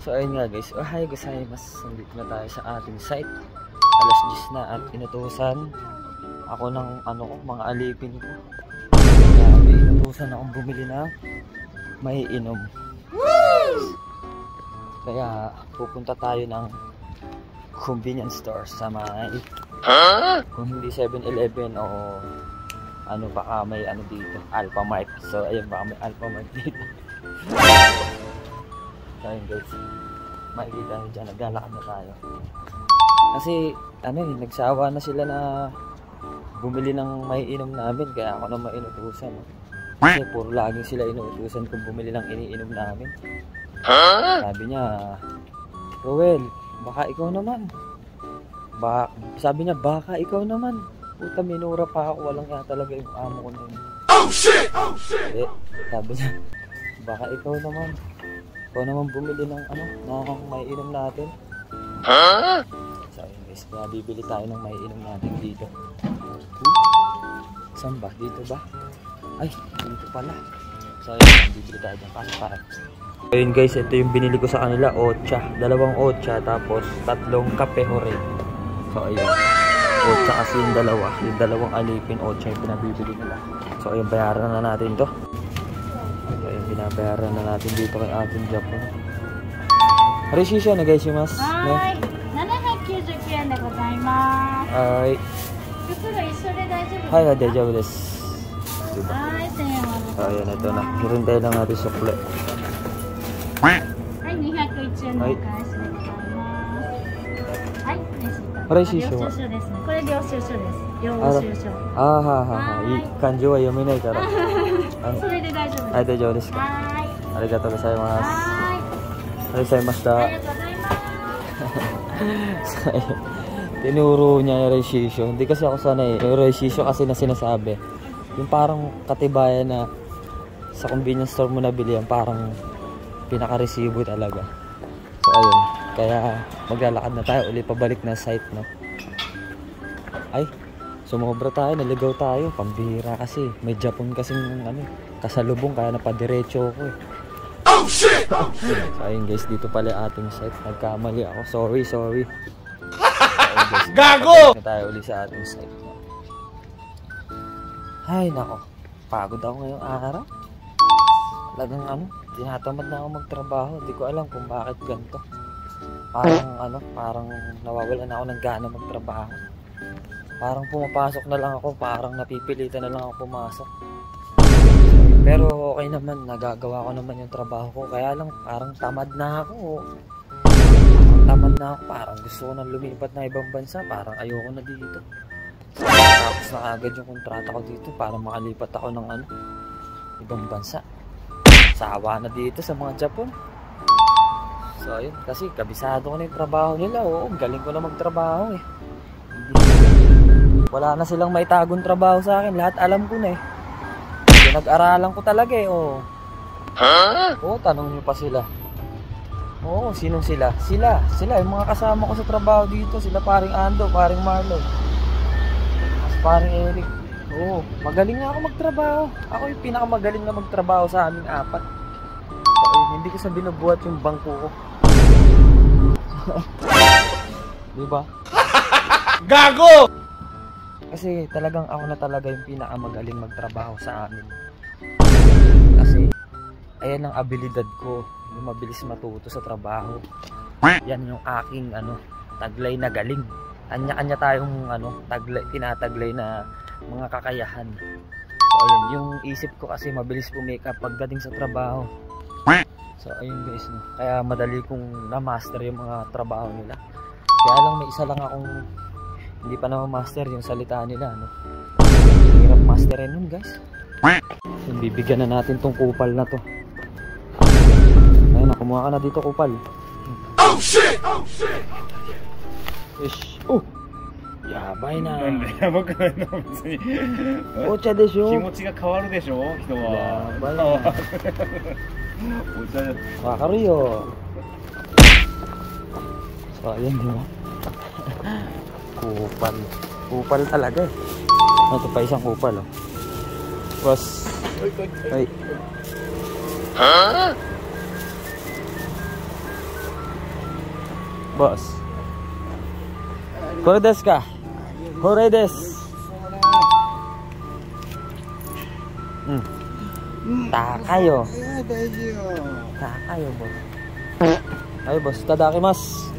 So ayun nga guys, ohay gozaimasu. Nandito na tayo sa ating site. Alas 10 na at inutusan ako ng mga alipin ko. Grabe, inutusan akong bumili ng may inom. Kaya pupunta tayo ng convenience store sa may kung hindi 7-Eleven o baka may dito, Alphamart. So ayun, baka may Alphamart dito. So ayun guys, makikita nyo dyan, naglalakad na tayo. Kasi nagsawa na sila na bumili ng may inom namin, kaya ako naman inutusan. Kasi puro laging sila inutusan kung bumili ng iniinom namin. Sabi niya, Roel, baka ikaw naman. Sabi niya, baka ikaw naman. Puta, minura pa ako, walang nga talaga yung amo ko nun. Oh shit! Oh shit! Sabi niya, baka ikaw naman. Ikaw naman bumili ng ng may inom natin. So ayun guys, kaya bibili tayo ng may inom natin dito. Saan ba? Dito ba? Ay, dito pala. So ayun, bibili tayo ng pasok. Ayun guys, ito yung binili ko sa kanila, ocha. 2 ocha, tapos 3 kape hore. So ayun, ocha kasi yung dalawang alipin, ocha yung pinabibili nila. So ayun, bayaran na natin to. So ayun, binabayaran na natin dito kay ating Japon. Harishisha na guys, yung mas. Hi! 799円でございます。はい。袋一緒で大丈夫ですか？はい、大丈夫です。Diba? はい、1000円お願いします。 Ayan, ito na. Hirintay lang natin sukle. はい、201円のお返しでございます。はい、レシート。領収書ですね。これ領収書です。領収書。あはは。いい漢字は読めないから。それで大丈夫です。はい、大丈夫ですか。はい。ありがとうございます。はい。ありがとうございました。ありがとうございます。Tinuro niya yung resisyo. Hindi kasi ako sanay. Yung resisyo kasi na sinasabi, yung parang katibayan na sa convenience store mo nabili, yan parang pinaka-resibo talaga. So ayun, kaya maglalakad na tayo uli pabalik na site, no? Ay, sumobra tayo, naligaw tayo. Pambihira kasi, may Japon kasing kasalubong, kaya napadiretso ko eh. Oh shit! So ayun guys, dito pala ating site. Nagkamali ako, sorry. Guys, gago! Na tayo uli sa ating site. Ay nako, pagod ako ngayong araw. Talagang tinatamad na ako magtrabaho. Hindi ko alam kung bakit ganito. Parang nawawalan ako ng gana magtrabaho. Parang pumapasok na lang ako, parang napipilitan na lang ako pumasok. Pero okay naman, nagagawa ko naman yung trabaho ko. Kaya lang parang tamad na ako. Parang gusto ko nang lumipat na ibang bansa. Parang ayoko na dito. Tapos na agad yung kontrata ko dito para makalipat ako ng ibang bansa. Sawa na dito sa mga Japon. So ayun, kasi kabisado ko na yung trabaho nila. Oo, galing ko na magtrabaho eh. Wala na silang may tagong trabaho sa akin. Lahat alam ko na eh. Nag-aralan ko talaga eh, oh. Oo, tanong nyo pa sila. Oo, sino sila? Sila, yung mga kasama ko sa trabaho dito. Sila paring Ando, paring Marlon, mas paring Eric. Oo, magaling nga ako magtrabaho. Ako yung pinakamagaling na magtrabaho sa aming 4. So, hindi ko sa binubuhat yung bangko ko. Diba? Gago! Kasi talagang ako na talaga yung pinakamagaling magtrabaho sa amin. Kasi ayan ang abilidad ko, yung mabilis matuto sa trabaho. Yan yung aking taglay na galing. Kanya-kanya tayong tinataglay na mga kakayahan. So ayun, yung isip ko kasi mabilis pumake-up pagdating sa trabaho. So ayun guys, no? Kaya madali kong na-master yung mga trabaho nila. Kaya lang may isa lang akong hindi pa naman master yung salita nila, no? Hirap masterin nun guys. Yung bibigyan na natin tong kupal na to. Ayun, kumuha ka na dito kupal. Oh shit! Oh shit! Ish! Oh! Yabay na. Yabay na. Ocha desho. Kimochi ga kawaru desho, hito wa. Yabay na. Ocha. Wakaru yo. So, ayun, di ba? Kupal talaga eh. Ito pa isang kupal, oh. Was. Ay. Ha? Boss. Kore desu ka? Kore desu. Takayo. Takayo, boss. Ay, boss. Tadakimasu.